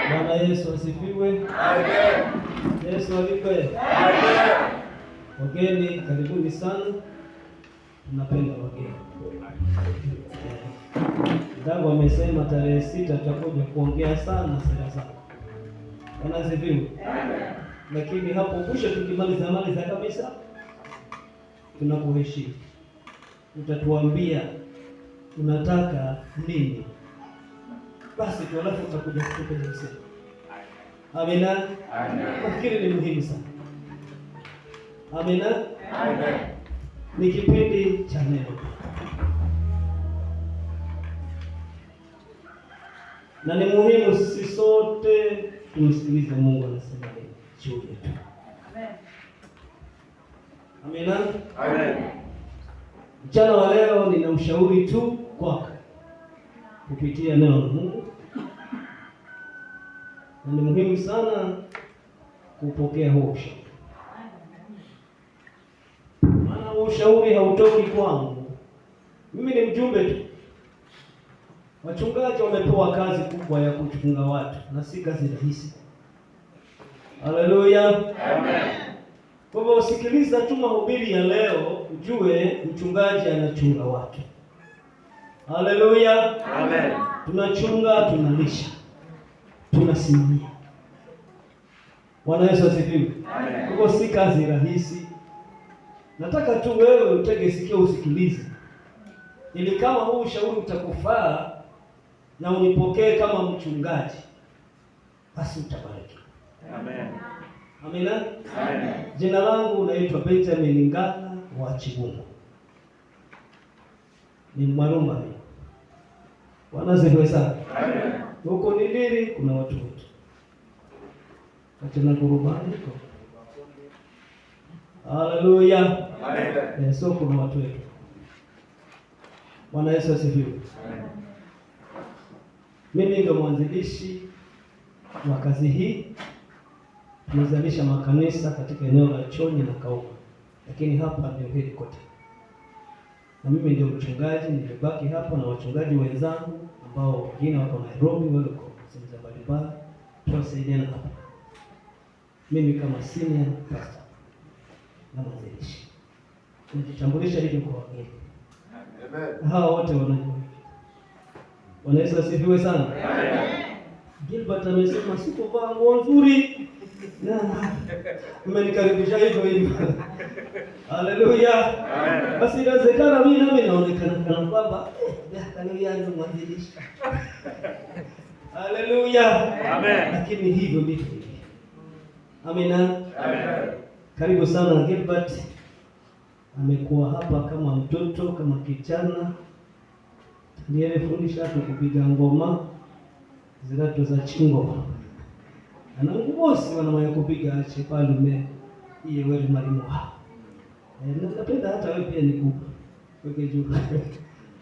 Bwana Yesu asifiwe. Amen. Yesu alipe. Amen. Wageni karibuni sana. Tunapenda wageni. Ndangu amesema tarehe 6 tutakuja kuongea sana sana. Bwana asifiwe. Amen. Lakini hapo mwisho tukimaliza kabisa tunakuheshimu. Utatuambia unataka nini? Basi tu alafu utakuja kutupa msemo. Amina. Amen. Nafikiri ni muhimu sana. Amina. Amen. Ni kipindi cha neno. Na ni muhimu sisi sote tumsikilize Mungu anasema nini juu yetu. Amen. Amina. Amen. Mchana wa leo nina ushauri tu kwako kupitia neno la Mungu. Na ni muhimu sana kupokea huo ushauri. Maana ushauri hautoki kwangu. Mimi ni mjumbe tu. Wachungaji wamepewa kazi kubwa ya kuchunga watu na si kazi rahisi. Haleluya. Amen. Kwa hivyo usikiliza tu mahubiri ya leo ujue mchungaji anachunga watu. Haleluya. Amen. Tunachunga, tunalisha, tunasimamia. Bwana Yesu asifiwe. Amen. Kwa hivyo si kazi rahisi. Nataka tu wewe utege sikio usikilize. Ili kama huu ushauri utakufaa na unipokee kama mchungaji, basi utabariki. Amen. Amina. Amen. Jina langu naitwa Benjamin Ngala wa Chibungu. Ni Mwarumba. Bwana asifiwe sana. Amen. Huko ni Ndiri kuna watu wetu. Katika kurubani huko. Haleluya. Amen. So kuna watu wetu. Bwana Yesu asifiwe. Amen. Mimi ndio mwanzilishi wa kazi hii. Tunazalisha makanisa katika eneo la Chonyi na Kauma. Lakini hapa ndio headquarters. Na mimi ndio mchungaji, nimebaki hapa na wachungaji wenzangu ambao wengine wako Nairobi, wale wako sehemu za mbalimbali. Tunasaidiana hapa. Mimi kama senior pastor na mwanzilishi. Najitambulisha hivi kwa wageni. Amen. Hao wote wanajua. Bwana Yesu asifiwe sana. Amen. Gilbert amesema sikuvaa nguo nzuri. Mmenikaribisha hivyo. Haleluya. Amen. Basi inawezekana mimi nami naonekana kana kwamba haleluya ndio mwanzilishi. Haleluya. Amen. Lakini hivyo ndivyo. Amina. Amen. Karibu sana Gilbert. Amekuwa hapa kama mtoto, kama kijana. Ndiye fundisha kupiga ngoma zinato za chingo. Ana ngubosi wana maya kupiga ache palume iye wewe mwalimu wao. Napenda hata wewe pia nikupe. Weke juu.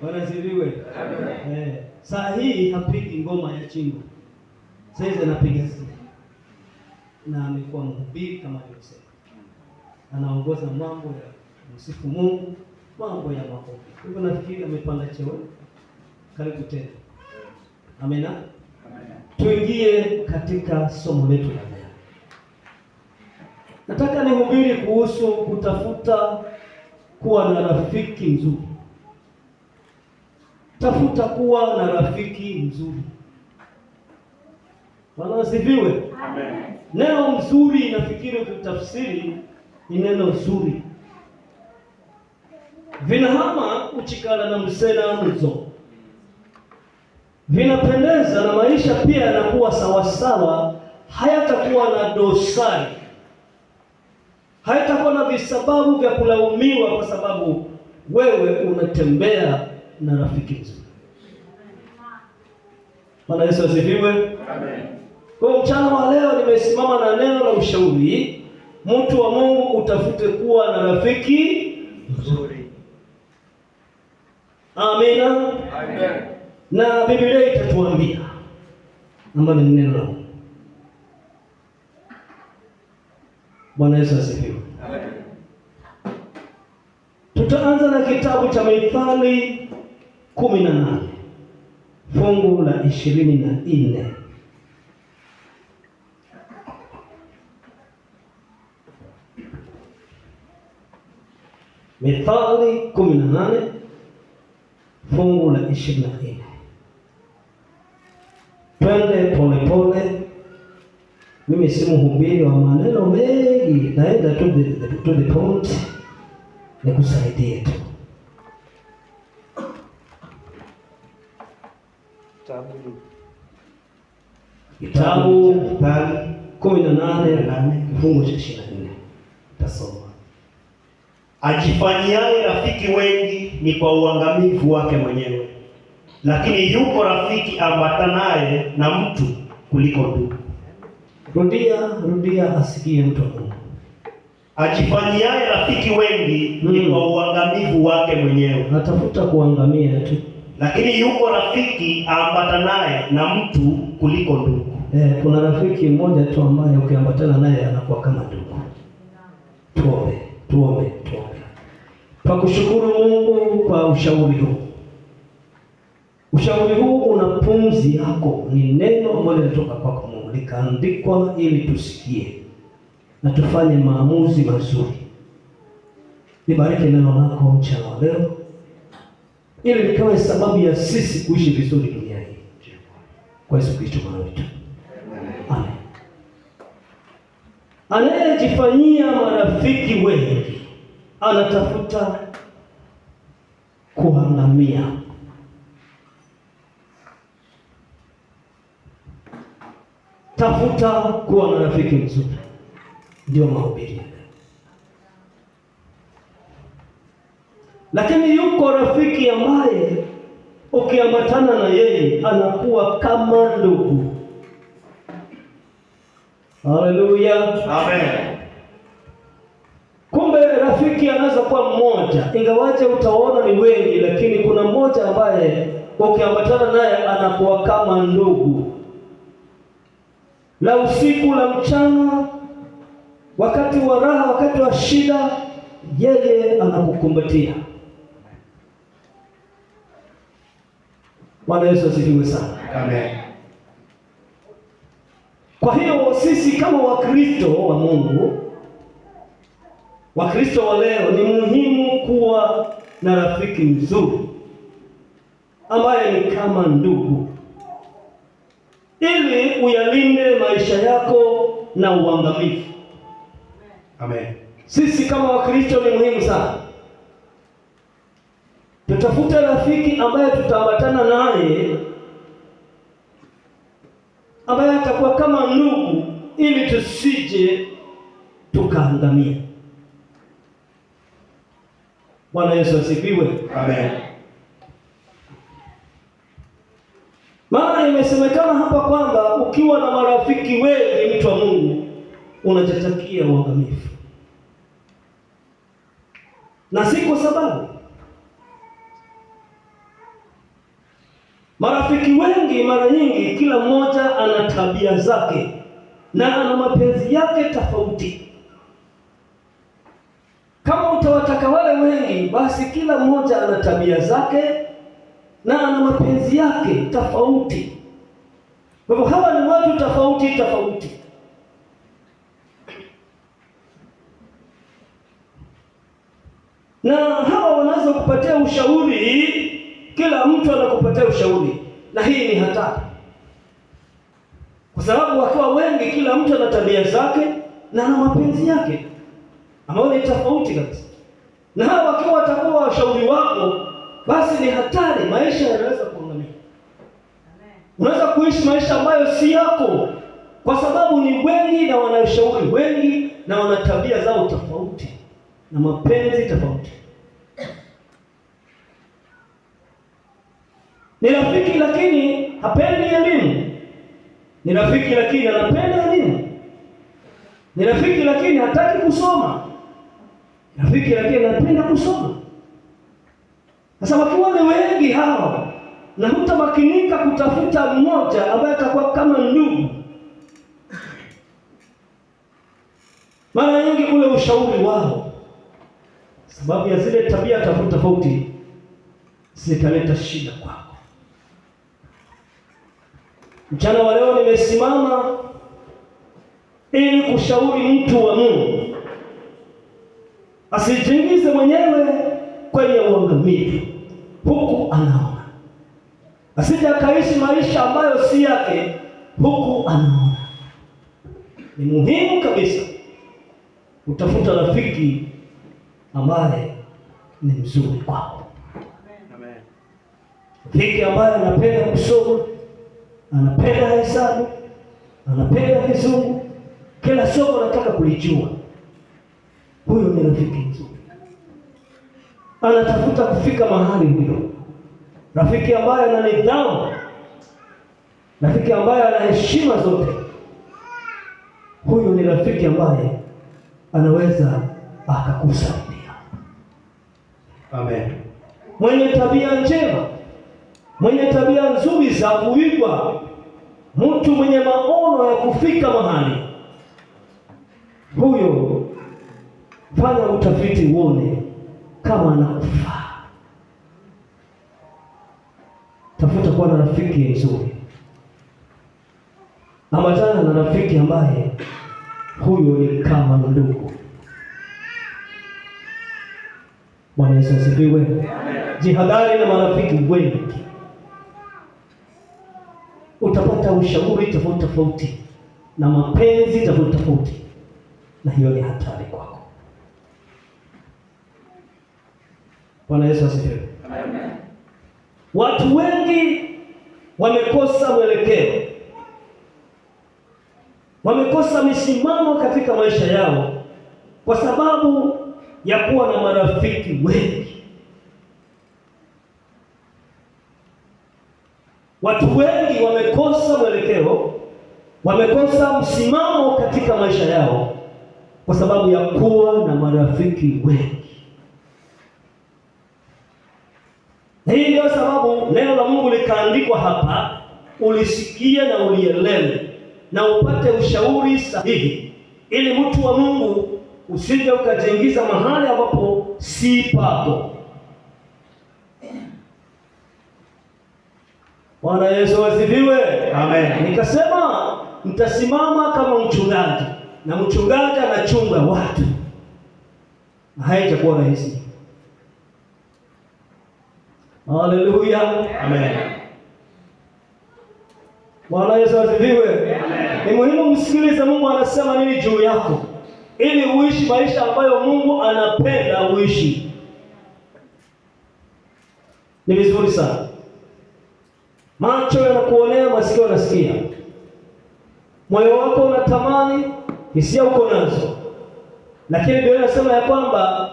Bwana sifiwe. Amen. Saa hii hapigi ngoma ya chingo. Sasa anapiga simu. Na amekuwa mhubiri kama alivyosema. Anaongoza mambo ya msifu Mungu, mambo ya maombi. Kwa hivyo nafikiri amepanda cheo. Karibu tena. Amina. Amen. Tuingie katika somo letu la leo. Nataka nihubiri kuhusu kutafuta kuwa na rafiki mzuri. Tafuta kuwa na rafiki mzuri. Bwana asifiwe. Amen. Neno mzuri nafikiri ukitafsiri ni neno zuri. Vinahama uchikala na msena mzo. Vinapendeza na maisha pia yanakuwa sawasawa, hayatakuwa na dosari. Hayatakuwa na visababu vya kulaumiwa kwa sababu wewe unatembea na rafiki mzuri. Bwana Yesu asifiwe. Amen. Kwa mchana wa leo nimesimama na neno la ushauri. Mtu wa Mungu utafute kuwa na rafiki mzuri. Amina. Amen. Na Biblia itatuambia namba ni neno la Mungu. Bwana Yesu asifiwe. Amen. Tutaanza na kitabu cha Mithali 18 fungu la 24. Mithali 18 fungu la 24. Twende polepole. Mimi si mhubiri wa maneno mengi, naenda to the point, nikusaidie tu. Kitabu Mithali 18 kifungu cha 24. Tasoma. Ajifanyiaye rafiki wengi ni kwa uangamivu wake mwenyewe, lakini yuko rafiki ambatanaye na mtu kuliko ndugu. Rudia asikie mtu wa Mungu. Ajifanyiaye rafiki wengi ni kwa uangamivu wake mwenyewe. Natafuta kuangamia tu. Lakini yuko rafiki ambatanaye na mtu kuliko ndugu. Kuna rafiki mmoja tu ambaye ukiambatana naye anakuwa kama ndugu. Tuombe. Tukushukuru Mungu kwa ushauri huu. Ushauri huu una pumzi yako, ni neno ambalo linatoka kwako Mungu, likaandikwa ili tusikie na tufanye maamuzi mazuri. Nibariki neno lako mchana wa leo, ili likawe sababu ya sisi kuishi vizuri dunia hii. Kwa Yesu Kristo Bwana wetu. Amen. Anayejifanyia marafiki wengi anatafuta kuangamia. Tafuta kuwa na rafiki mzuri. Ndio mahubiri. Lakini yuko rafiki ambaye ukiambatana na yeye anakuwa kama ndugu. Haleluya. Amen. Kumbe rafiki anaweza kuwa mmoja, ingawaje utaona ni wengi, lakini kuna mmoja ambaye ukiambatana naye anakuwa kama ndugu. La usiku la mchana, wakati wa raha, wakati wa shida, yeye anakukumbatia. Bwana Yesu asifiwe sana. Amen. Kwa hiyo sisi kama Wakristo wa Mungu, Wakristo wa leo, ni muhimu kuwa na rafiki mzuri ambaye ni kama ndugu, ili uyalinde maisha yako na uangamivu. Amen. Sisi kama Wakristo ni muhimu sana tutafute rafiki ambaye tutaambatana naye, ambaye atakuwa kama ndugu, ili tusije tukaangamia. Bwana Yesu asifiwe. Amen. Maana imesemekana hapa kwamba ukiwa na marafiki wengi, mtu wa Mungu, unajitakia uangamivu. Na si kwa sababu marafiki wengi, mara nyingi kila mmoja ana tabia zake na ana mapenzi yake tofauti. Kama utawataka wale wengi, basi kila mmoja ana tabia zake na ana mapenzi yake tofauti. Kwa hivyo hawa ni watu tofauti. Na hawa wanaweza kupatia ushauri, kila mtu anakupatia ushauri, na hii ni hatari. Kwa sababu wakiwa wengi, kila mtu ana tabia zake na ana mapenzi yake ambayo ni tofauti kabisa. Na hawa wakiwa watakuwa washauri wako, basi ni hatari, maisha yanaweza kuangamia. Unaweza kuishi maisha ambayo si yako, kwa sababu ni wengi na wanashauri wengi na wana tabia zao tofauti na mapenzi tofauti. Ni rafiki lakini hapendi elimu. Ni rafiki lakini anapenda elimu. Ni rafiki lakini hataki kusoma. Rafiki lakini anapenda kusoma. Sasa wakiwa ni wengi hao, na hutamakinika kutafuta mmoja ambaye atakuwa kama ndugu, mara nyingi ule ushauri wao, sababu ya zile tabia tofauti, zitaleta shida kwako. Mchana wa leo nimesimama ili kushauri mtu wa Mungu asijiingize mwenyewe kwenye uangamivu huku anaona, asije akaishi maisha ambayo si yake huku anaona. Ni muhimu kabisa utafuta rafiki ambaye ni mzuri kwako. Amen. Rafiki ambaye anapenda kusoma, anapenda hesabu, anapenda kizungu, kila somo anataka kulijua. Huyo ni rafiki mzuri. Anatafuta kufika mahali huyo. Rafiki ambaye ana nidhamu, rafiki ambaye ana heshima zote. Huyo ni rafiki ambaye anaweza akakusaidia. Amen. Mwenye tabia njema, mwenye tabia nzuri za kuigwa, mtu mwenye maono ya kufika mahali, huyo fanya utafiti uone kama anakufaa. Tafuta kuwa na rafiki nzuri, ambatana na rafiki ambaye huyo ni kama ndugu. Bwana Yesu asifiwe. Jihadhari na marafiki wengi, utapata ushauri tofauti tofauti na mapenzi tofauti tofauti, na hiyo ni hatari kwako. Bwana Yesu asifiwe. Amen. Watu wengi wamekosa mwelekeo, wamekosa misimamo katika maisha yao kwa sababu ya kuwa na marafiki wengi. Watu wengi wamekosa mwelekeo, wamekosa msimamo katika maisha yao kwa sababu ya kuwa na marafiki wengi. Na hii ndio sababu neno la Mungu likaandikwa hapa, ulisikie na ulielewe na upate ushauri sahihi, ili mtu wa Mungu usije ukajiingiza mahali ambapo si pako. Bwana Yesu asifiwe. Amen. Nikasema mtasimama kama mchungaji, na mchungaji anachunga watu, na haitakuwa rahisi. Haleluya. Amen. Bwana Yesu asifiwe. Ni muhimu msikilize Mungu anasema nini juu yako, ili uishi maisha ambayo Mungu anapenda uishi. Ni vizuri sana. Macho yanakuonea, masikio yanasikia, moyo wako unatamani, hisia uko nazo, lakini Biblia inasema ya kwamba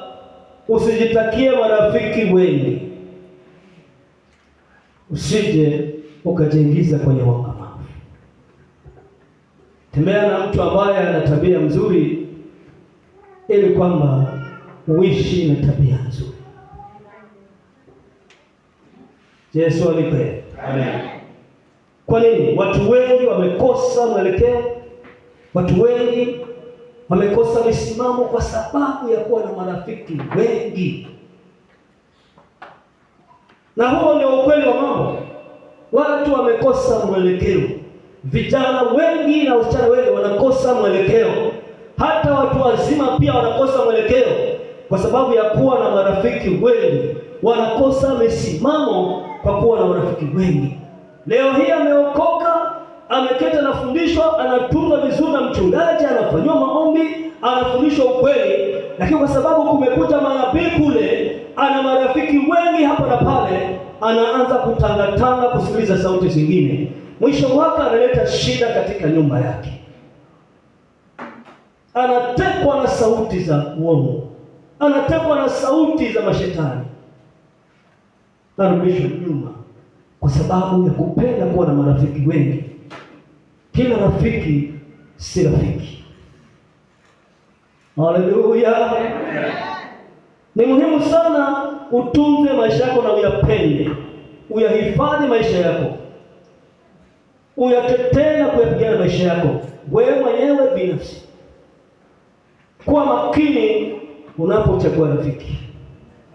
usijitakie marafiki wengi, usije ukajiingiza kwenye wakamavu. Tembea na mtu ambaye ana tabia nzuri, ili kwamba uishi na tabia nzuri. Yesu alipe. Amen. Kwa nini watu wengi wamekosa mwelekeo? Watu wengi wamekosa misimamo kwa sababu ya kuwa na marafiki wengi. Na huo ndio ukweli wa mambo. Watu wamekosa mwelekeo. Vijana wengi na wasichana wengi wanakosa mwelekeo. Hata watu wazima pia wanakosa mwelekeo kwa sababu ya kuwa na marafiki wengi. Wanakosa misimamo kwa kuwa na marafiki wengi. Leo hii ameokoka, ameketi anafundishwa, anatunza vizuri na mchungaji, anafanywa maombi, anafundishwa ukweli, lakini kwa sababu kumekuja manabii kule, ana marafiki wengi hapa na pale, anaanza kutangatanga kusikiliza sauti zingine. Mwisho wake analeta shida katika nyumba yake. Anatekwa na sauti za uongo, anatekwa na sauti za mashetani, anarudishwa nyuma kwa sababu ya kupenda kuwa na marafiki wengi. Kila rafiki si rafiki. Haleluya. Ni muhimu sana utunze maisha yako na uyapende, uyahifadhi maisha yako, uyatetee na kuyapigania maisha yako wewe mwenyewe binafsi. Kuwa makini unapochagua rafiki.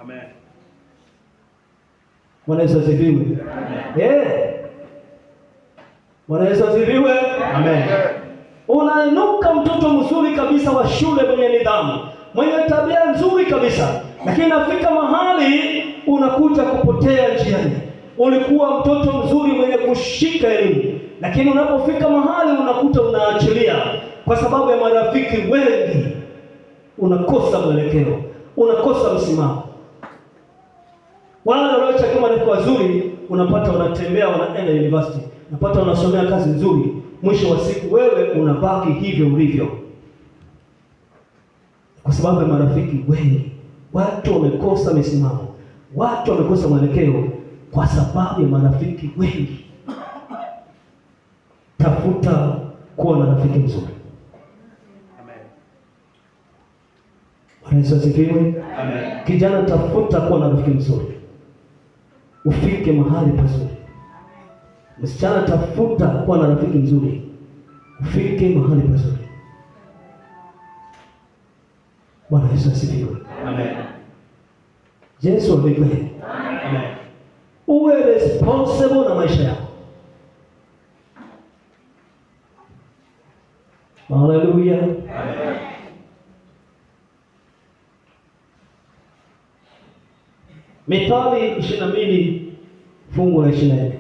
Amen. Bwana Yesu asifiwe. Bwana Yesu asifiwe. Amen. Unainuka mtoto mzuri kabisa wa shule mwenye nidhamu, mwenye tabia nzuri kabisa, lakini nafika mahali unakuja kupotea njiani. Ulikuwa mtoto mzuri mwenye kushika elimu, lakini unapofika mahali unakuta unaachilia kwa sababu ya marafiki wengi. Unakosa mwelekeo, unakosa msimamo. Wale waliochagua marafiki wazuri, unapata unatembea, unaenda university, unapata unasomea kazi nzuri, mwisho wa siku wewe unabaki hivyo ulivyo kwa sababu ya marafiki wengi. Watu wamekosa misimamo, watu wamekosa mwelekeo kwa sababu ya marafiki wengi. Tafuta kuwa na rafiki mzuri. Amen. Bwana Yesu asifiwe. Amen. Kijana, tafuta kuwa na rafiki mzuri, ufike mahali pazuri. Msichana, tafuta kuwa na rafiki mzuri, ufike mahali pazuri. Bwana Yesu asifiwe. Amen. Yesu asifiwe. Amen. Uwe responsible na maisha yako. Haleluya. Amen. Mithali 22 fungu la 24.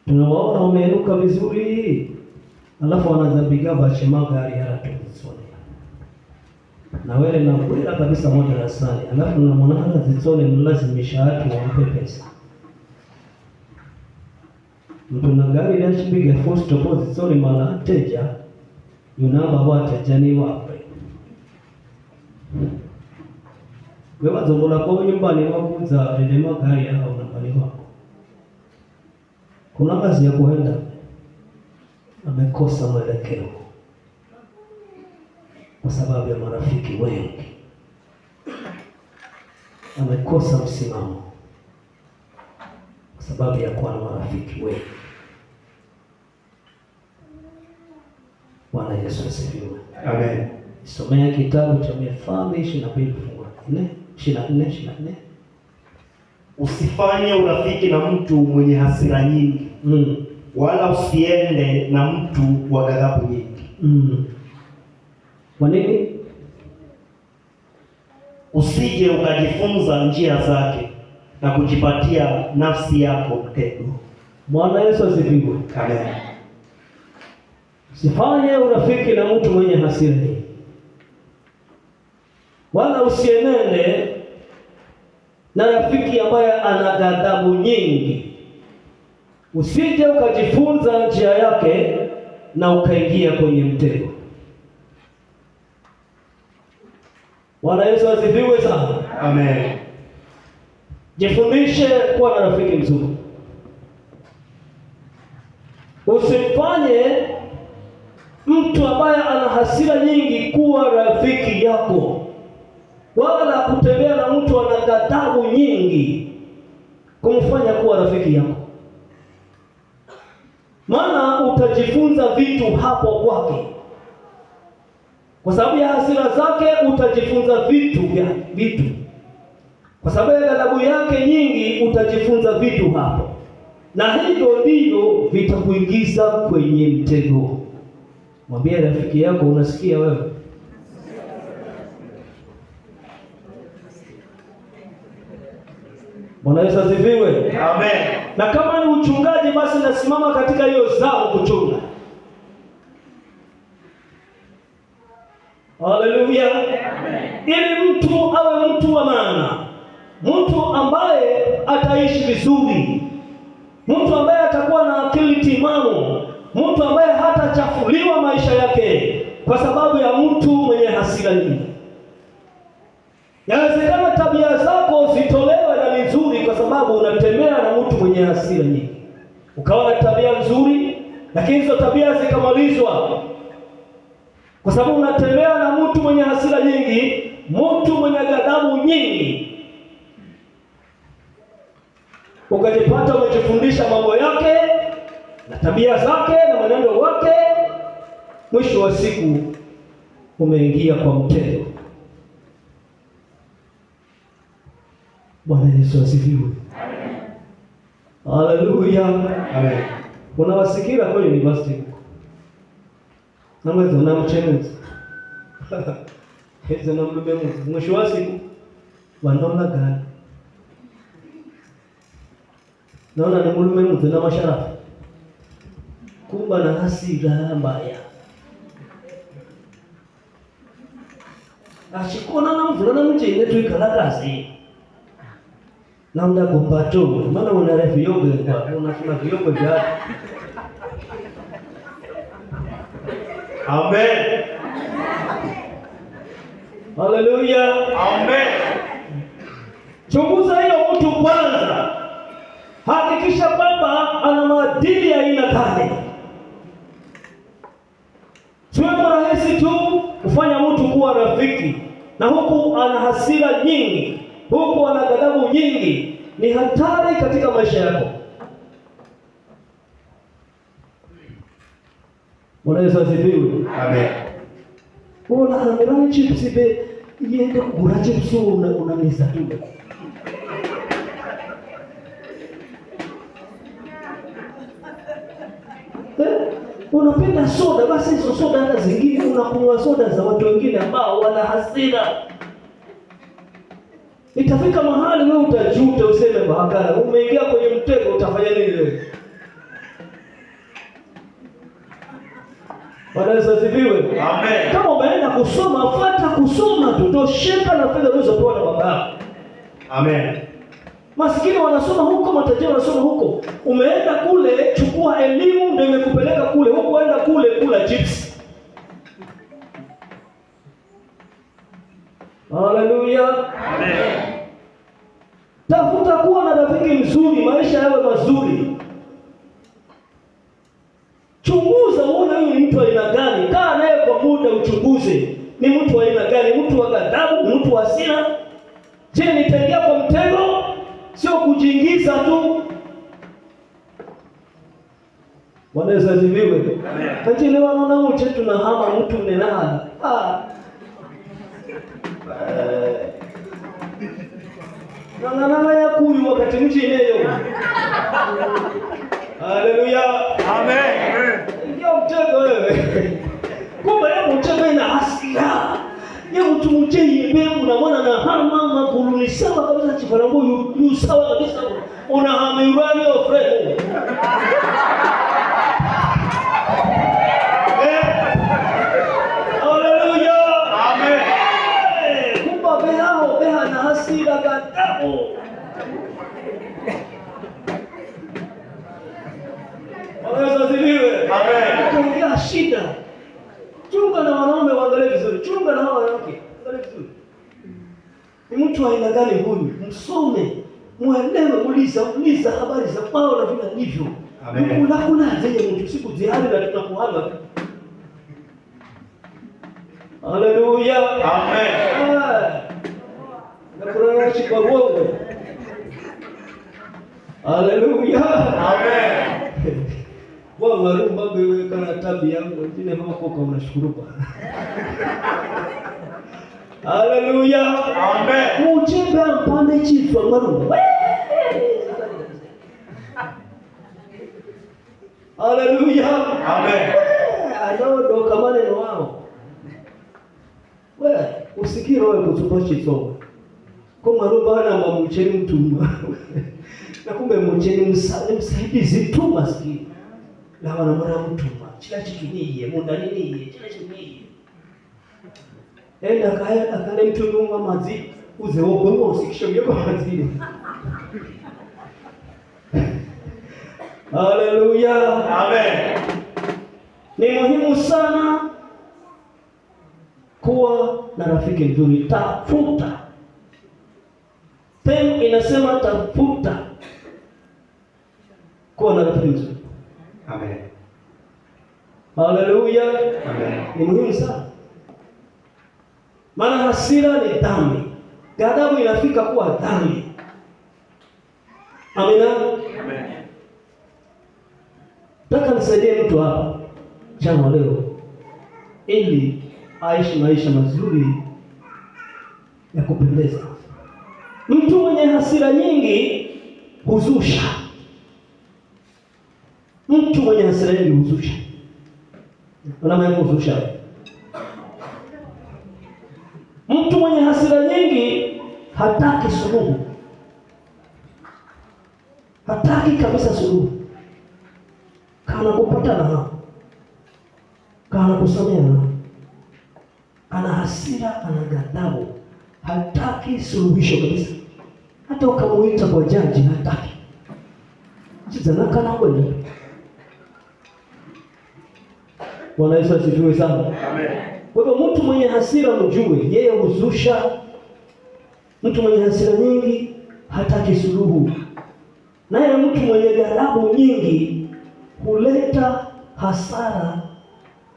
Tunawaona wameinuka vizuri, alafu wanazabiga bachemaga yaratuzisoni na wele na kwenda kabisa moja darasani, alafu namwona zitsone mlazimisha watu wampe pesa. Mtu na gari lashibiga first deposit zitsone mala teja yunamba wateja ni wape wewe zombola kwa nyumbani wakuza ile magari au nambani wako. Kuna kazi ya kuenda, amekosa mwelekeo kwa sababu ya marafiki wengi, amekosa msimamo kwa sababu ya kuwa na marafiki wengi. Bwana Yesu asifiwe. Amen. Somea kitabu cha Mithali 22 fungu la 24. Usifanye urafiki na mtu mwenye hasira nyingi, wala usiende na mtu wa ghadhabu nyingi. Kwa nini? Usije ukajifunza njia zake na kujipatia nafsi yako mtego. Bwana Yesu asifiwe. Amen. Usifanye urafiki na mtu mwenye hasira nyingi, wala usienende na rafiki ambaye ana ghadhabu nyingi. Usije ukajifunza njia yake na ukaingia kwenye mtego. Bwana Yesu asifiwe sana. Amen. Jifundishe kuwa na rafiki mzuri. Usifanye mtu ambaye ana hasira nyingi kuwa rafiki yako, wala kutembea na mtu ana ghadhabu nyingi kumfanya kuwa rafiki yako, maana utajifunza vitu hapo kwake. Kwa sababu ya hasira zake utajifunza vitu. Kwa sababu ya ghadhabu yake nyingi utajifunza vitu hapo, na hivyo ndivyo vitakuingiza kwenye mtego. Mwambie rafiki yako, unasikia wewe? Bwana Yesu asifiwe. Amen. Na kama ni uchungaji, basi nasimama katika hiyo zao kuchunga. Haleluya. Ili mtu awe mtu wa maana, mtu ambaye ataishi vizuri, mtu ambaye atakuwa na akili timamu, mtu ambaye hatachafuliwa maisha yake kwa sababu ya mtu mwenye hasira nyingi. Yawezekana tabia zako zitolewe na ni nzuri kwa sababu unatembea na mtu mwenye hasira nyingi. Ukawa na tabia nzuri, lakini hizo tabia zikamalizwa kwa sababu unatembea na mtu mwenye hasira nyingi, mtu mwenye ghadhabu nyingi. Ukajipata umejifundisha mambo yake na tabia zake na mwenendo wake, mwisho wa siku umeingia kwa mtego. Bwana Yesu asifiwe. Haleluya. Amen. Unawasikira kwa university. Namwezo na mchemuzi. Hizo na mlume mtu. Mwisho wa siku wanaona gani? Naona ni mlume mtu na masharafu. Kumba na hasira mbaya. Ashikona na mvulana mjini tu ikalakazi. Na mda kumpato, maana unarefu yoga kwa unafuna yoga vya. Amen. Haleluya. Amen. Chunguza hiyo mtu kwanza. Hakikisha kwamba ana maadili ya aina gani. Sio rahisi tu kufanya mtu kuwa rafiki na huku ana hasira nyingi, huku ana ghadhabu nyingi. Ni hatari katika maisha yako. Bwana Yesu asifiwe. Amen. Ona amelani chips be yende kugura chips una misa tu. Unapenda soda, basi hizo soda hata zingine unakunywa soda za watu wengine ambao wana hasira. Itafika mahali wewe utajuta, useme bahakara, umeingia kwenye mtego, utafanya nini leo? Bwana Yesu asifiwe. Amen. Kama umeenda kusoma, fuata kusoma tu, tosheka na fedha ulizopewa na baba yako. Amen. Maskini wanasoma huko, matajiri wanasoma huko. Umeenda kule, chukua elimu ndio imekupeleka kule. Huko enda kule kula chips. Haleluya. Amen. Tafuta kuwa na rafiki mzuri, maisha yawe mazuri. Chunguza uone huyu ni mtu wa aina gani. Kaa naye kwa muda uchunguze. Ni mtu wa aina gani? Mtu wa ghadhabu, mtu wa hasira? Je, nitaingia kwa mtego? Sio kujiingiza tu. Bwana Yesu asifiwe. Lakini wanaona wote tunahama mtu mnenana. Nangana ya kuyu wakati mjini leo. Haleluya. Amen. Ndio mtego wewe. Kumbe yeye mtego ina hasira. Yeye mtu mjei mbele unamwona na hama magulu ni sawa kabisa, chifarango yu sawa kabisa. Unahama urani of friend. Haleluya. Amen. Kumbe beha na hasira ghadhabu. Yesu asifiwe. Amen. Kuingia shida. Chunga na wanaume waangalie vizuri. Chunga na wanawake waangalie vizuri. Ni mtu wa aina gani huyu? Msome, muelewe, uliza habari za kwao na vile ndivyo. Amen. Unakula zile mtu siku zihali na tutakuhama. Haleluya. Amen. Na kuna kwa wewe. Haleluya. Amen. Kwa marumba wewe kana tabia yangu wengine hawako kwa unashukuru Bwana. Haleluya. Amen. Uchembe mpande chifwa marumba. Haleluya. Amen. Ado kama neno wao. Wewe usikiro wewe kutupa chifwa. Kwa marumba na mamucheni mtumwa. Na kumbe mcheni msaidizi tu maskini. Na wanamwona mtumwa. Kila kitu niye, muda niye, kila kitu niye. Enda kale mtumwa mazi uze wogo usikisho yako mazi. Haleluya. Amen. Ni muhimu sana kuwa na rafiki mzuri. Tafuta. Tem inasema tafuta kuwa na rafiki mzuri. Amen. Haleluya. Amen. Ni muhimu sana. Maana hasira ni dhambi. Ghadhabu inafika kuwa dhambi. Amina. Amen. Nataka nisaidie mtu hapa jana leo ili aishi maisha mazuri ya kupendeza. Mtu mwenye hasira nyingi huzusha. mtu mwenye hasira nyingi huzusha. Unaona huzusha. Mtu mwenye hasira nyingi hataki suluhu. Hataki kabisa suluhu. Kana kupatana, kana kusameheana, ana hasira, ana ghadhabu, hataki suluhisho kabisa. Hata ukamuita kwa jaji hataki. Sasa kana kweli. Bwana Yesu asifiwe sana. Amen. Kwa hivyo mtu mwenye hasira mjue, yeye huzusha. Mtu mwenye hasira nyingi hataki suluhu. Naye mtu mwenye ghadhabu nyingi huleta hasara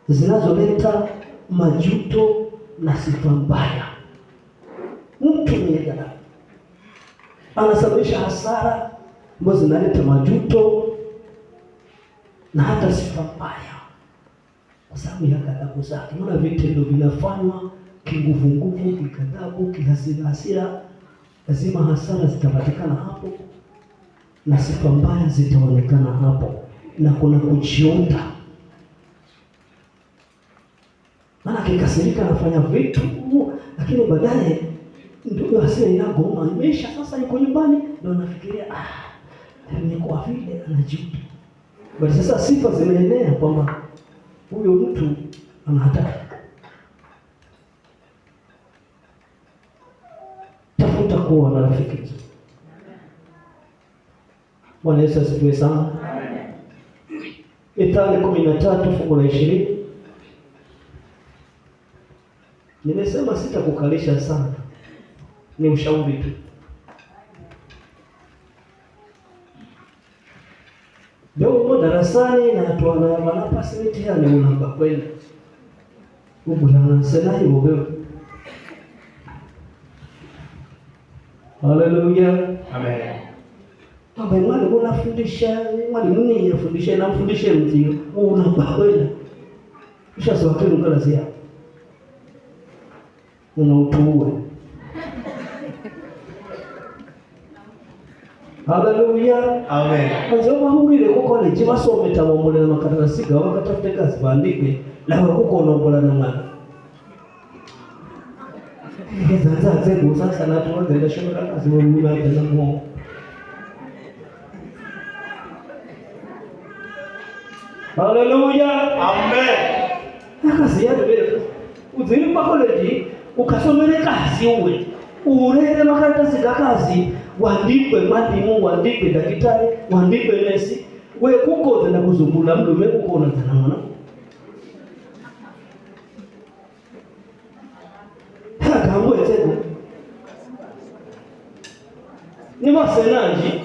zinazoleta majuto na sifa mbaya. Mtu mwenye ghadhabu anasababisha hasara ambazo zinaleta majuto na hata sifa mbaya kwa sababu ya ghadhabu zake. Maana vitendo vinafanywa kinguvu, kikadhabu, kihasira, lazima hasara zitapatikana hapo na sifa mbaya zitaonekana hapo, na kuna kujionda. Maana kikasirika anafanya vitu, lakini baadaye ndio hasira inagoma, imeisha, sasa yuko nyumbani ndio anafikiria ni kwa vile anajuta. Bali sasa sifa zimeenea kwamba huyo mtu ana hatari. Tafuta kuwa na rafiki nzuri. Bwana Yesu asifiwe sana. Mithali 13 fungu la 20. Nimesema sitakukalisha sana, ni ushauri tu. Leo darasani na tuana wanapasi mitihani unamba kwenda. Ubulana sana hiyo wewe. Haleluya. Amen. Baba mwalimu unafundisha, mwalimu nini anafundisha, na mfundishe mzio. Unamba kwenda. Kisha sawa kwa kazi yako. Unautuue. Haleluya. Amen. Ndio mahurire kuko ni basome tamomulira makatarasiga wakatafute kazi bandike nawe kuko onombola na mwana. Sasa zebu sasa na tuanze na shule kazi wewe na mwa. Haleluya. Amen. Kazi yako vile uzimba college ukasomele kazi uwe. Urere makaratasi kazi wandikwe mwalimu, wandikwe daktari, wandikwe nesi. Wewe kuko na kuzungula mdume kuko na tanamana. Hakamwe tena. Ni masenaji.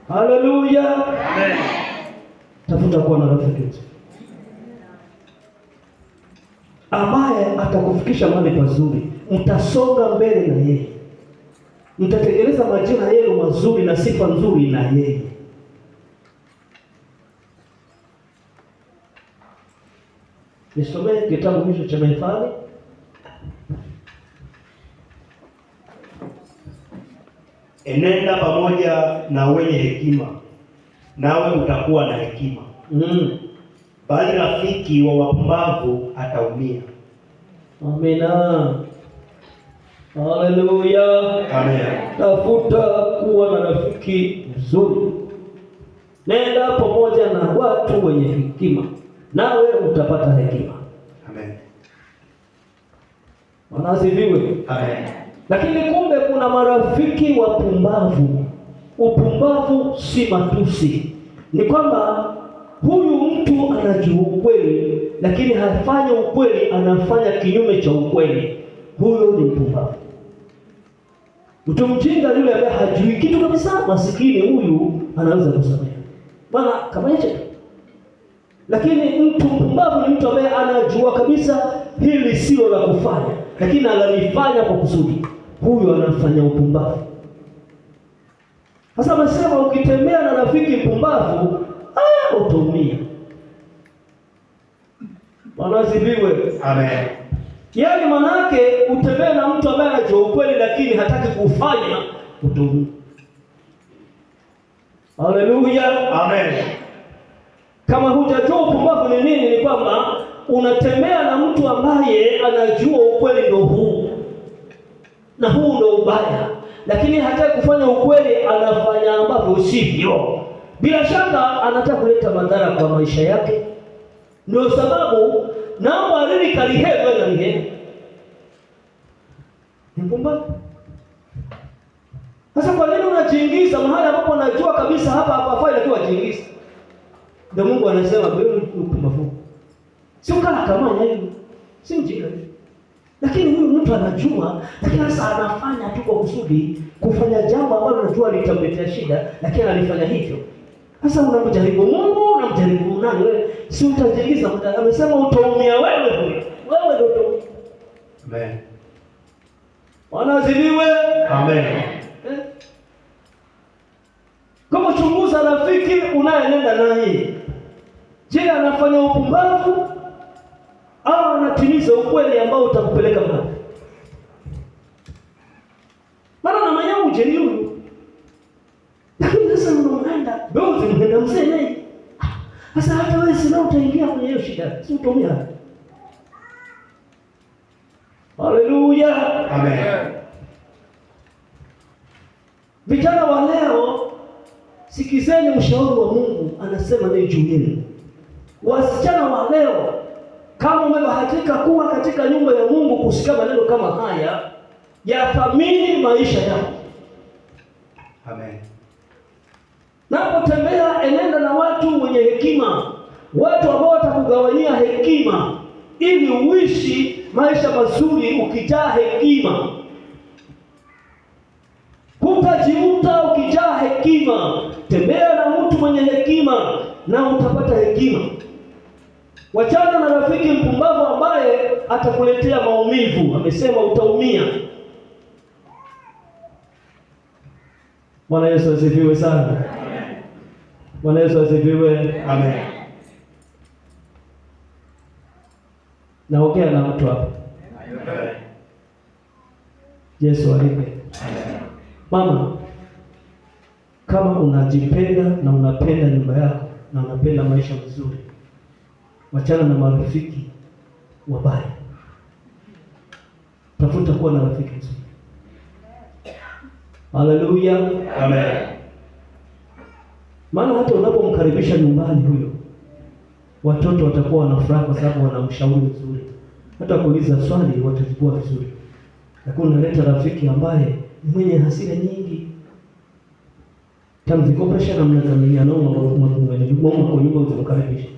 Haleluya. Amen. Tafuta kuwa na rafiki ambaye atakufikisha mahali pazuri. Mtasonga mbele na yeye, mtatengeneza majina yenu mazuri na sifa nzuri na yeye. Nisomee kitabu hicho cha Mithali. Enenda pamoja na wenye hekima, nawe utakuwa na hekima. Bali rafiki wa wapumbavu ataumia. Amina. Haleluya. Amen. Tafuta kuwa na rafiki mzuri. Nenda pamoja na watu wenye hekima, nawe utapata hekima. Amen. Wanasifiwe. Amen. Lakini kumbe kuna marafiki wapumbavu. Upumbavu si matusi. Ni kwamba huyu mtu anajua ukweli, lakini hafanyi ukweli, anafanya kinyume cha ukweli. Huyo ni mpumbavu. Mtu mjinga yule ambaye hajui kitu kabisa, masikini huyu anaweza kusamehe. Maana kama hicho. Lakini mtu mpumbavu ni mtu ambaye anajua kabisa hili sio la kufanya, lakini analifanya kwa kusudi. Huyu anafanya upumbavu. Sasa amesema ukitembea na rafiki mpumbavu, utaumia. Bwana asifiwe. Amen. Yaani manake utembea na mtu ambaye anajua ukweli lakini hataki kufanya, utaumia. Haleluya. Amen. Kama hujajua upumbavu ni nini, ni kwamba unatembea na mtu ambaye anajua ukweli ndio huu, na huu ndio ubaya, lakini hataki kufanya ukweli, anafanya ambavyo sivyo. Bila shaka anataka kuleta madhara kwa maisha yake. Ndio sababu naomba alili kalihewe na lihe mpumbavu. Sasa kwa nini unajiingiza mahali ambapo unajua kabisa hapa hapafai, lakini wajiingiza? Ndio Mungu anasema wewe ni mpumbavu. Si ukala kama yeye, si mjinga. Lakini huyu mtu anajua, lakini sasa anafanya tu kwa kusudi kufanya jambo ambalo anajua litamletea shida, lakini alifanya hivyo. Sasa unamjaribu Mungu, unamjaribu nani wewe? Si utajiingiza, amesema utaumia wewe kule. Wewe ndio utaumia. Amen. Wanazidiwe. Amen. Kama chunguza rafiki unayenenda naye. Je, anafanya upumbavu au anatimiza ukweli ambao utakupeleka mahali? Maana na mwenyewe ujeni huyu. Lakini sasa unaenda, dozi mhenda mzee naye. Sasa hata wewe sina utaingia kwenye hiyo shida. Si utumia. Haleluya. Amen. Vijana wa leo, sikizeni ushauri wa Mungu, anasema ni juu yenu. Wasichana wa leo, kama umebahatika kuwa katika nyumba ya Mungu kusikia maneno kama haya, yathamini maisha yako. Amen. Napotembea enenda na watu wenye hekima, watu ambao watakugawanyia hekima ili uishi maisha mazuri ukijaa hekima. Hutajiuta ukijaa hekima. Tembea na mtu mwenye hekima na utapata hekima. Wachana na rafiki mpumbavu ambaye atakuletea maumivu. Amesema utaumia. Bwana Yesu asifiwe sana. Bwana Yesu asifiwe. Amen. Naongea na mtu hapa. Yesu alipe. Mama, kama unajipenda na unapenda nyumba yako na unapenda maisha mazuri, wachana na marafiki wabaya. Tafuta kuwa na rafiki mzuri. Haleluya. Amen. Maana hata unapomkaribisha nyumbani huyo, watoto watakuwa na furaha kwa sababu wanamshauri vizuri. Hata kuuliza swali watajibu vizuri. Lakini unaleta rafiki ambaye ni mwenye hasira nyingi. Tamzikopesha na mnazamia na Mungu kwa nyumba uzikaribisha.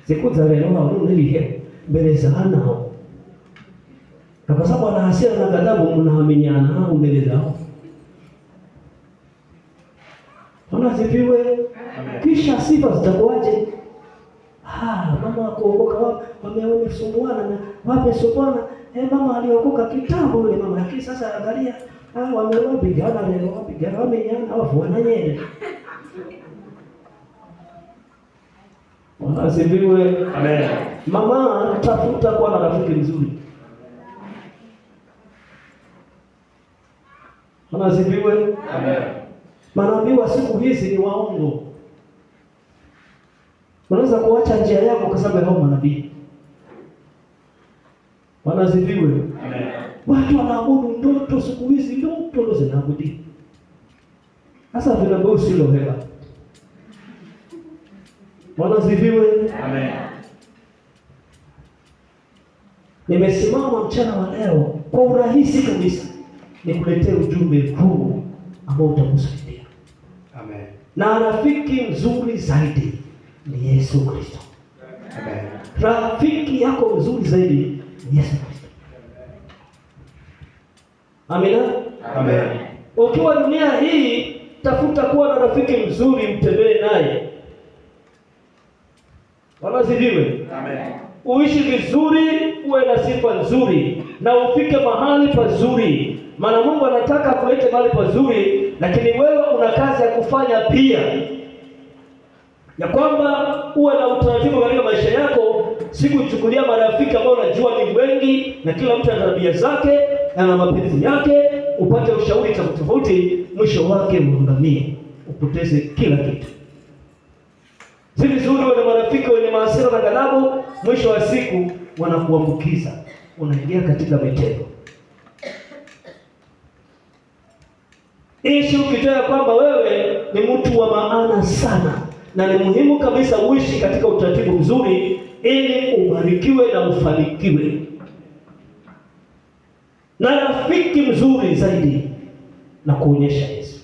Siku za leo hauna ile mbele za hao. Na kwa sababu ana hasira na ghadhabu, mnaaminiana hao mbele zao. Unasifiwe. Kisha sifa zitakuaje? Mama kuokoka wamesumbuana na wamesumbuana. Mama aliokoka kitambo yule mama, lakini sasa angalia wamewapigana leo, wapigana wamenyana wafuana nyele. Unasifiwe. Amen. Mama, tafuta kuwa na rafiki mzuri. Unasifiwe. Amen. Manabii wa siku hizi ni waongo. Unaweza kuacha njia yako kwa sababu ya hao manabii. Wanasifiwe. Amen. Watu wanaabudu ndoto siku hizi, ndoto ndo zinaabudu. Sasa vinabu silo hela. Wanasifiwe. Amen. Nimesimama mchana wa leo kwa urahisi kabisa nikuletee ujumbe huu ambao utakusaidia. Amen. Na rafiki mzuri zaidi ni Yesu Kristo. Amen. Rafiki yako mzuri zaidi ni Yesu Kristo. Amina. Amen. Ukiwa dunia hii, tafuta kuwa na rafiki mzuri, mtembee naye. Wanazidiwe. Amen. Uishi vizuri, uwe na sifa nzuri na ufike mahali pazuri. Maana Mungu anataka kulete mahali pazuri, lakini wewe una kazi ya kufanya pia. Ya kwamba uwe na utaratibu katika maisha yako, si kuchukulia marafiki ambao unajua ni wengi na kila mtu ana tabia zake na mapenzi yake, upate ushauri tofauti, mwisho wake uangamie. upoteze kila kitu. Si vizuri wale marafiki wenye mahasira na ghadhabu, mwisho wa siku wanakuambukiza, unaingia katika mitego. Ishi ukijua kwamba wewe ni mtu wa maana sana, na ni muhimu kabisa uishi katika utaratibu mzuri ili ubarikiwe na ufanikiwe. Na rafiki mzuri zaidi na kuonyesha Yesu.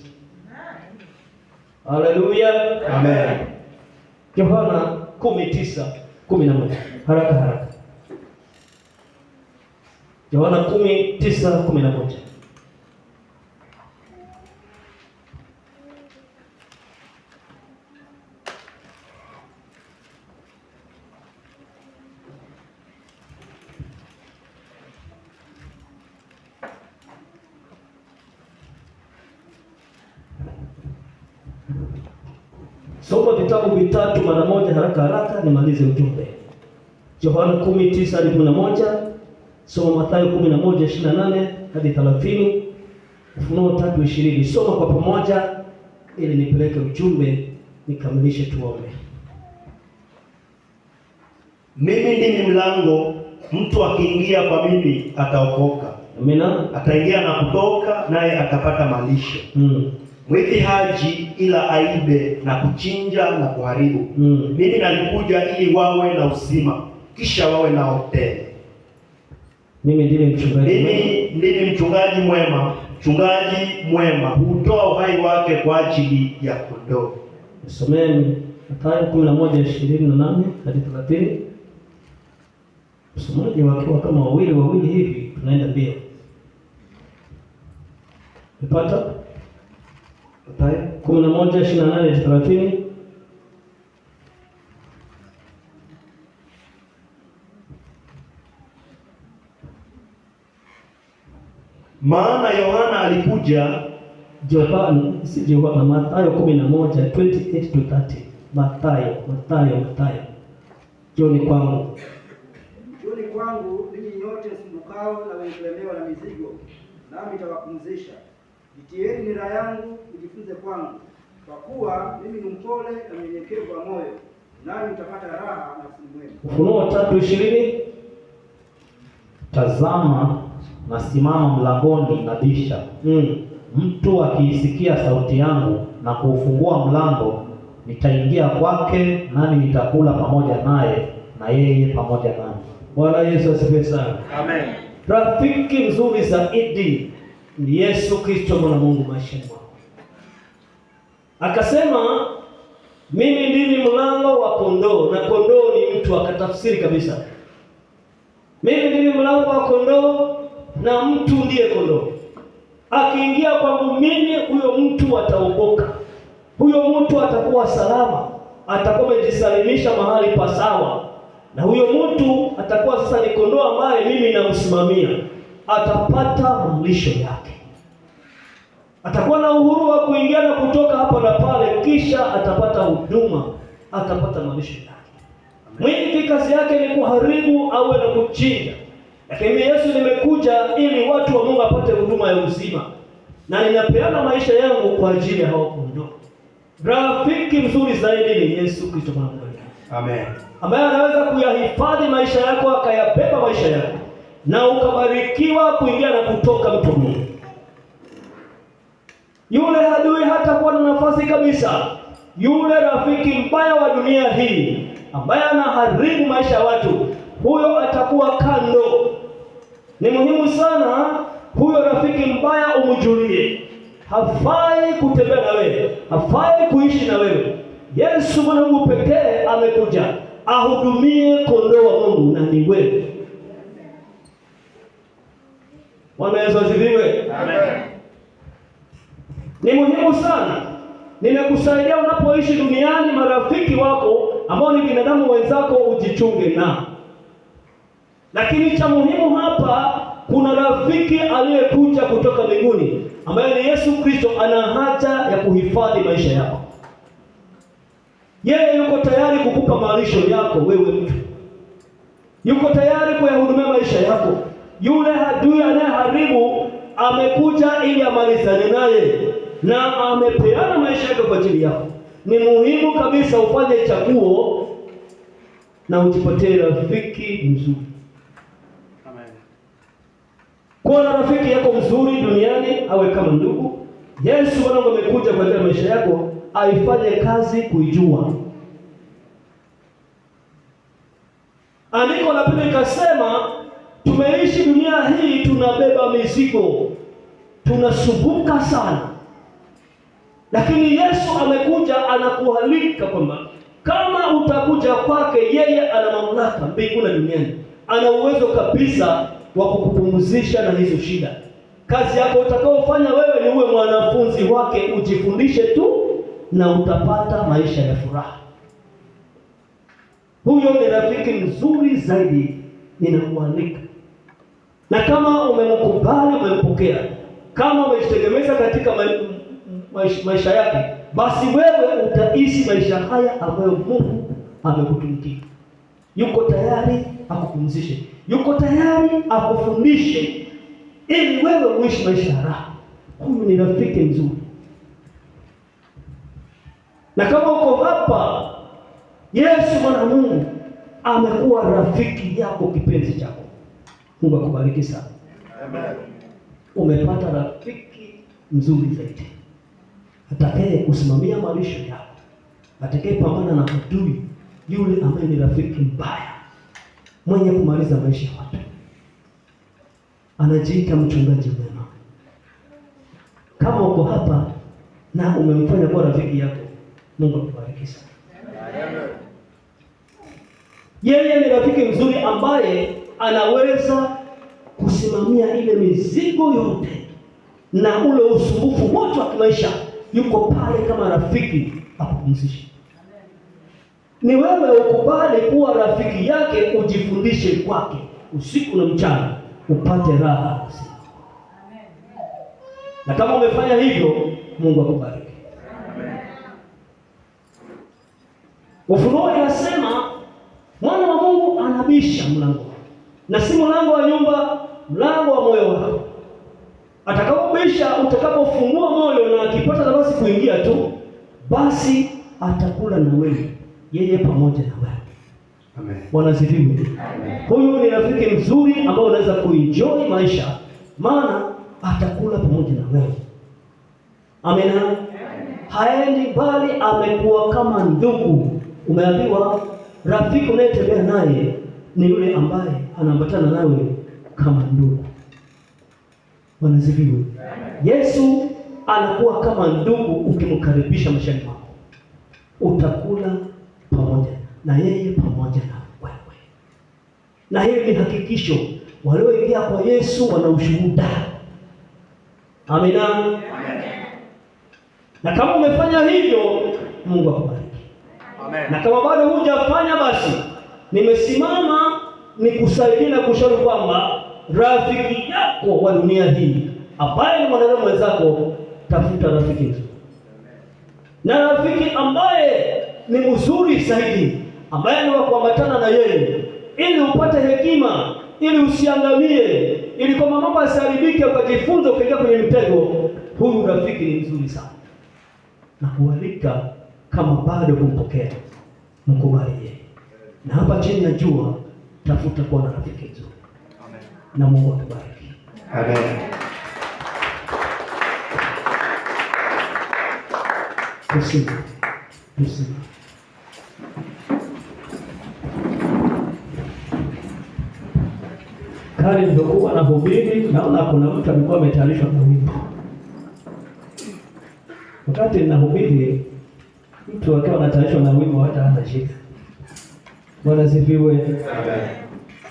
Haleluya. Amen. Yohana 10:9-11. Haraka. Yohana 10:9-11. Soma vitabu vitatu mara moja, haraka nimalize ujumbe. Yohana 10:9-11, soma Mathayo 11:28 hadi 30, Ufunuo 3:20. Soma kwa pamoja ili nipeleke ujumbe nikamilishe. Tuombe. Mimi ndimi mlango, mtu akiingia kwa mimi ataokoka. Amina. Ataingia na kutoka, naye atapata malisho. Mwivi haji ila aibe na kuchinja na kuharibu. Mimi nalikuja ili wawe na uzima, kisha wawe nao tele. Mimi ndimi mchungaji mwema. Mchungaji mwema hutoa uhai wake kwa ajili ya kondoo. Someni Mathayo 11:28 hadi 30. Msomaji wakiwa kama wawili hivi, tunaenda mbio. Umepata? Mathayo 11:28 hadi 30. Maana Yohana alikuja, Mathayo 11:28-30. Mathayo. Njoni kwangu ninyi nyote msumbukao na wenye kulemewa na mizigo, nami nitawapumzisha. Jitieni nira yangu, mjifunze kwangu, kwa kuwa mimi ni mpole na mnyenyekevu wa moyo, nami mtapata raha nafsini mwenu. Ufunuo 3:20. Tazama, nasimama mlangoni nabisha. Mtu akiisikia sauti yangu na kuufungua mlango, nitaingia kwake, nami nitakula pamoja naye na yeye pamoja nami. Bwana Yesu asifiwe sana. Amen. Rafiki mzuri zaidi ni Yesu Kristo, mwana Mungu maishani mwako. Akasema mimi ndimi mlango wa kondoo, na kondoo ni mtu. Akatafsiri kabisa, mimi ndimi mlango wa kondoo na mtu ndiye kondoo. Akiingia kwangu mimi, huyo mtu ataokoka, huyo mtu atakuwa salama, atakuwa amejisalimisha mahali pasawa, na huyo mtu atakuwa sasa ni kondoo ambaye mimi namsimamia. Atapata malisho yake, atakuwa na uhuru wa kuingia na kutoka hapa na pale, kisha atapata huduma, atapata malisho yake. Mwivi kazi yake ni kuharibu au na kuchinja, lakini Yesu nimekuja ili watu wa Mungu wapate huduma ya uzima, na ninapeana maisha yangu kwa ajili ya hao kondoo. Rafiki mzuri zaidi ni Yesu Kristo mwana Mungu. Amen. Ambaye anaweza kuyahifadhi maisha yako, akayabeba maisha yako, na ukabarikiwa kuingia na kutoka mtu Mungu. Yule adui hatakuwa na nafasi kabisa. Yule rafiki mbaya wa dunia hii ambaye anaharibu maisha ya watu, huyo atakuwa kando. Ni muhimu sana huyo rafiki mbaya umjulie. Hafai kutembea na wewe, hafai kuishi na wewe. Yesu mwana Mungu pekee amekuja ahudumie kondoo wa Mungu, na ni wewe. Bwana Yesu asifiwe. Amen. Ni muhimu sana, ninakusaidia unapoishi duniani, marafiki wako ambao ni binadamu wenzako ujichunge na. Lakini cha muhimu hapa, kuna rafiki aliyekuja kutoka mbinguni ambaye ni Yesu Kristo. Ana haja ya kuhifadhi maisha yako. Yeye yuko tayari kukupa malisho yako. Wewe mtu yuko tayari kuyahudumia maisha yako. Yule adui anayeharibu amekuja ili amalizane naye. na amepeana maisha yake kwa ajili yako. Ni muhimu kabisa ufanye chaguo na ujipatie rafiki mzuri. Amen. Kuwa na rafiki yako mzuri duniani awe kama ndugu. Yesu mwanangu amekuja kwa ajili ya maisha yako, aifanye kazi kuijua. Andiko la Biblia likasema tumeishi dunia hii tunabeba mizigo, tunasumbuka sana. Lakini Yesu amekuja anakualika kwamba kama utakuja kwake, yeye ana mamlaka mbinguni na duniani. Ana uwezo kabisa wa kukupumzisha na hizo shida. Kazi yako utakaofanya wewe ni uwe mwanafunzi wake, ujifundishe tu na utapata maisha ya furaha. Huyo ni rafiki mzuri zaidi, ninakualika. Na kama umemkubali, umempokea, kama umejitegemeza katika maisha yake, basi wewe utaishi maisha haya ambayo Mungu amekutumikia. Yuko tayari akupumzishe, yuko tayari akufundishe ili wewe uishi maisha ya raha. Huyu ni rafiki mzuri. Na kama uko hapa, Yesu mwana Mungu amekuwa rafiki yako, kipenzi chako. Mungu akubariki sana. Amen. Umepata rafiki mzuri zaidi, atakaye kusimamia malisho yako, atakaye pambana na adui yule ambaye ni rafiki mbaya, mwenye kumaliza maisha ya watu. Anajiita mchungaji mwema. Kama uko hapa na umemfanya kuwa rafiki yako, Mungu akubariki sana. Amen. Yeye ni rafiki mzuri ambaye anaweza kusimamia ile mizigo yote na ule usumbufu wote wa kimaisha. Yuko pale kama rafiki akupumzishe. Ni wewe ukubali kuwa rafiki yake, ujifundishe kwake usiku na mchana, upate raha. Na kama umefanya hivyo, Mungu akubariki. Ufunuo inasema mwana wa Mungu anabisha mlango, na si mlango wa nyumba, mlango wa moyo wako. Atakapobisha, utakapofungua moyo na akipata nafasi kuingia tu, basi atakula na wewe, yeye pamoja na wewe. Amen. Bwana asifiwe. Huyu ni rafiki mzuri ambao unaweza kuenjoy maisha, maana atakula pamoja na wewe. Amen. Haendi bali amekuwa kama ndugu. Umeambiwa rafiki unayetembea naye ni yule ambaye anaambatana nawe kama ndugu. Bwana asifiwe. Yesu anakuwa kama ndugu, ukimkaribisha maishani mwako, utakula pamoja na yeye pamoja na wewe. Na hiyo ni hakikisho, walioingia kwa Yesu wana ushuhuda. Amina. Na kama umefanya hivyo, Mungu akubariki. Amen. Na kama bado hujafanya, basi nimesimama nikusaidia na kushauri kwamba rafiki yako wa dunia hii ambaye ni mwanadamu mwenzako, tafuta rafiki mzuri. Na rafiki ambaye ni mzuri zaidi, ambaye ni wa kuambatana na yeye ili upate hekima, ili usiangamie, ili kwa mambo yasiharibike, ukajifunza ukaingia kwenye mitego. Huyu rafiki ni mzuri sana. Na kualika, kama bado kumpokea, mkubali yeye. Na hapa chini ya jua, tafuta kuwa na rafiki mzuri. Amen. Na Mungu akubariki. Amen. Tusimame. Kali nilikuwa na hubiri, naona kuna mtu alikuwa ametayarishwa na wimbo. Wakati ninahubiri, mtu akiwa anatayarishwa na wimbo hata hana shida. Bwana asifiwe. Amen.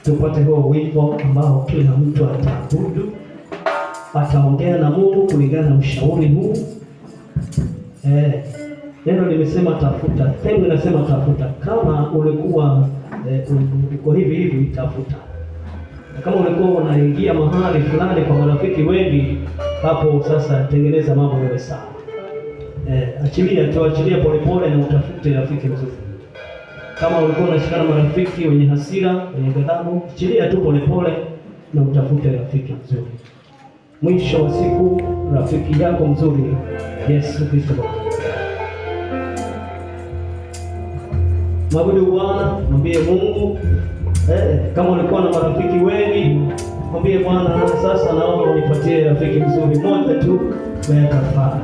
Tupate huo wimbo ambao kila mtu ataabudu, ataongea na Mungu kulingana na ushauri huu. Neno limesema tafuta. Tendo linasema tafuta. Kama ulikuwa uko hivi tafuta. Na kama ulikuwa unaingia mahali fulani kwa marafiki wengi, hapo sasa tengeneza mambo yawe sawa. Achilia polepole na utafute rafiki mzuri. Kama ulikuwa unashikana marafiki wenye hasira, wenye ghadhabu, achilia tu polepole na utafute rafiki mzuri. mwisho wa siku rafiki yako mzuri Yesu Kristo. Mwabudu Bwana, mwambie Mungu kama ulikuwa na marafiki wengi, mwambie Bwana, sasa naomba unipatie rafiki mzuri mmoja tu kwa kafara.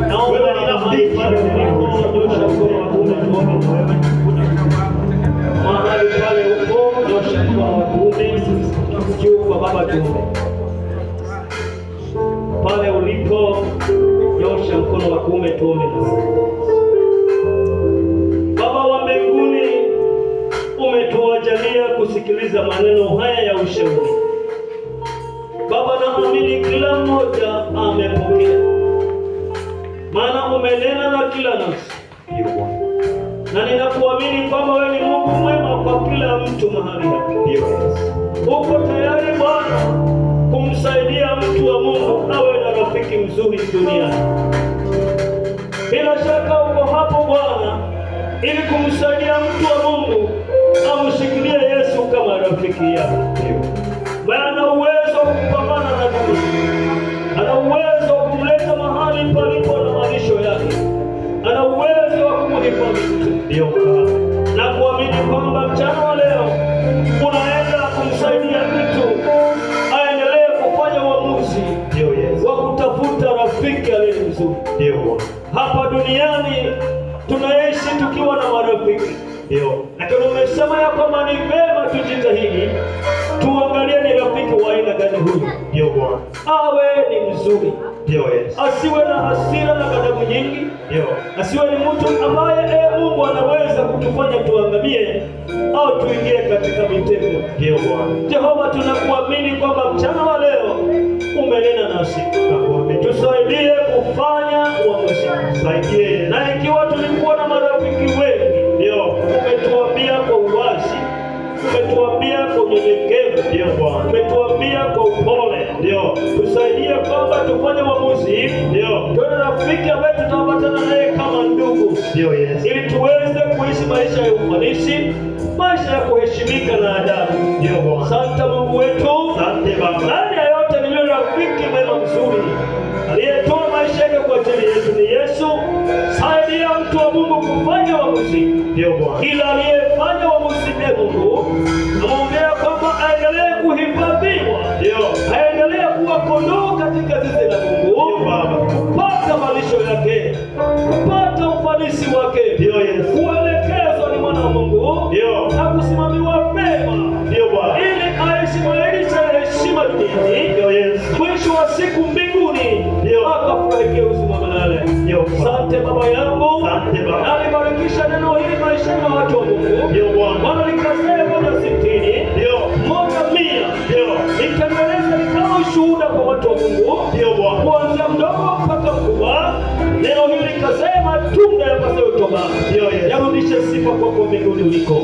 Naomba ni rafiki pale ulipo, nyosha mkono wa kuume tuombe na wewe. Mahali pale uko, nyosha mkono wa kuume juu kwa Baba tuombe. Pale ulipo, nyosha mkono wa kuume tuombe. Baba wa mbinguni, umetuajalia kusikiliza maneno haya ya ushauri. Baba, naamini kila mmoja amepokea, maana umenena na kila nafsi, na ninakuamini kwamba wewe ni Mungu mwema kwa kila mtu mahali hapa. Uko tayari Bwana kumsaidia mtu wa Mungu awe na rafiki mzuri duniani. Bila shaka uko hapo Bwana ili kumsaidia mtu wa Mungu amshikilie Yesu kama rafiki yake. Ana uwezo wa kupambana na dunia, ana uwezo wa kumleta mahali palipo na malisho yake, ana uwezo wa kumhifadhi mtu. Na kuamini kwamba mchana wa leo unaenda kumsaidia mtu aendelee kufanya uamuzi wa kutafuta rafiki aliye mzuri. Hapa duniani tunaishi tukiwa na marafiki, lakini umesema ya kwamba ni vema tujitahidi tuangalie ni rafiki wa aina gani huyu. Awe ni mzuri, asiwe na hasira na ghadhabu nyingi, asiwe ni mtu ambaye Mungu anaweza kutufanya tuangamie au tuingie katika mitego. Jehova, tunakuamini kwamba mchana wa leo umenena nasi, tusaidie kufanya uamuzi. Na ikiwa tulikuwa na marafiki wengi, umetuambia kwa uwazi, umetuambia kwa unyenyekevu, umetuambia kwa upole. Tusaidie kwamba tufanye uamuzi, tuwe na rafiki ambaye tutaambatana naye kama ndugu, ili tuweze kuishi maisha ya ufanisi, maisha ya kuheshimika na adabu. Asante Mungu wetu, ndani ya yote ni yule rafiki mwema mzuri aliyetoa maisha yake kwa ajili yetu, ni Yesu. Saidia mtu wa Mungu kufanya uamuzi. Kila aliyefanya uamuzi, Mungu namwombea kwamba aendelee kuhifadhiwa, aendelee kuwa kondoo katika zizi la Mungu, kupata malisho yake, kupata ufanisi wake, kuelekezwa ni mwana wa Mungu na kusimamiwa vema, ili aishi maisha ya heshima duniani, mwisho wa siku mbinguni akafurahia uzima wa milele. Asante Baba yangu, na nibarikisha neno hili maishani mwa watu wa Mungu. Bwana, likazee 160, 100, nitengeneze nikawa ushuhuda kwa watu wa Mungu, kuanzia mdogo mpaka mkubwa. Neno hili likazee matunda yapasayo toba. Yarudishe sifa kwako mbinguni uliko.